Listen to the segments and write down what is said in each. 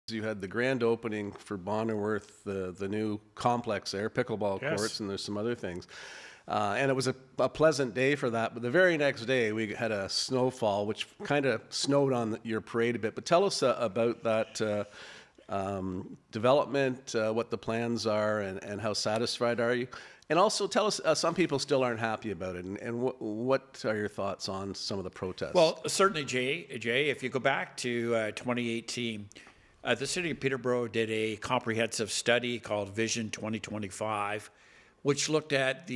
You had the grand opening for Bonnerworth, the new complex there, pickleball courts, and there's some other things. And it was a pleasant day for that. But the very next day, we had a snowfall, which kind of snowed on your parade a bit. But tell us about that development, what the plans are, and how satisfied are you? And also tell us, some people still aren't happy about it. And what are your thoughts on some of the protests? Well, certainly, Jay, if you go back to 2018, the city of Peterborough did a comprehensive study called Vision 2025, which looked at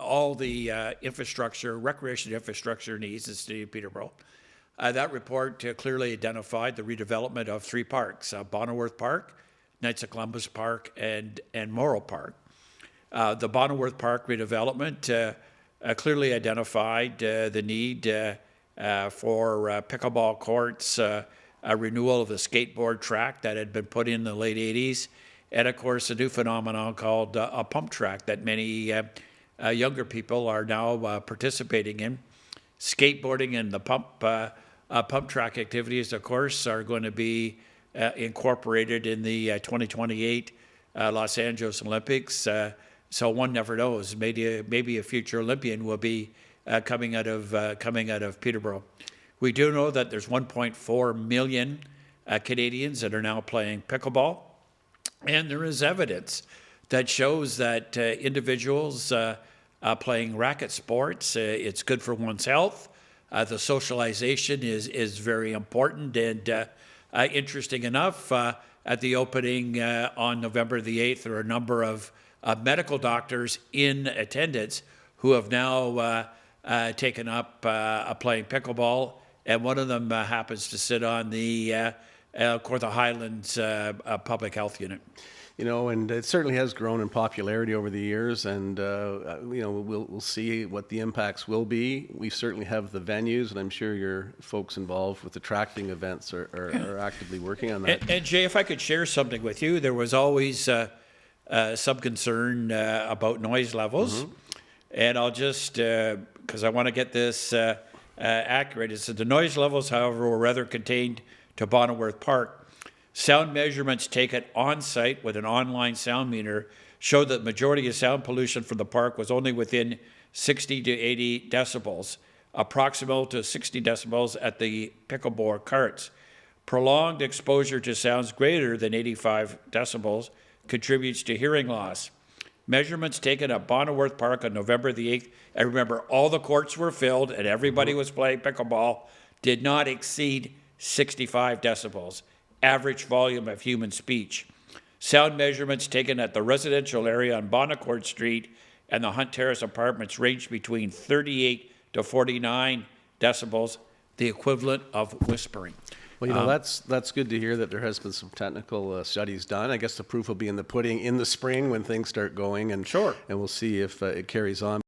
all the infrastructure, recreation infrastructure needs in the city of Peterborough. That report clearly identified the redevelopment of three parks, Bonnerworth Park, Knights of Columbus Park, and Morrow Park. The Bonnerworth Park redevelopment clearly identified the need for pickleball courts, a renewal of the skateboard track that had been put in the late 80s, and of course a new phenomenon called a pump track that many younger people are now participating in. Skateboarding and the pump track activities, of course, are going to be incorporated in the 2028 Los Angeles Olympics. So one never knows. Maybe a future Olympian will be coming out of Peterborough. We do know that there's 1.4 million Canadians that are now playing pickleball, and there is evidence that shows that individuals playing racket sports, it's good for one's health. The socialization is very important, and interesting enough, at the opening on November the 8th, there are a number of medical doctors in attendance who have now taken up playing pickleball. And one of them happens to sit on the Kawartha Highlands Public Health Unit. You know, and it certainly has grown in popularity over the years, and you know, we'll see what the impacts will be. We certainly have the venues, and I'm sure your folks involved with attracting events are actively working on that. And Jay, if I could share something with you, there was always some concern about noise levels, and I'll just because I want to get this accurate. It said the noise levels, however, were rather contained to Bonnerworth Park. Sound measurements taken on site with an online sound meter showed that the majority of sound pollution from the park was only within 60 to 80 decibels, approximal to 60 decibels at the pickleball carts. Prolonged exposure to sounds greater than 85 decibels contributes to hearing loss. Measurements taken at Bonnerworth Park on November the 8th, and remember, all the courts were filled and everybody was playing pickleball, did not exceed 65 decibels, average volume of human speech. Sound measurements taken at the residential area on Bonnecourt Street and the Hunt Terrace apartments ranged between 38 to 49 decibels, the equivalent of whispering. Well, you know, that's good to hear that there has been some technical studies done. I guess the proof will be in the pudding in the spring when things start going, and Sure. And we'll see if it carries on.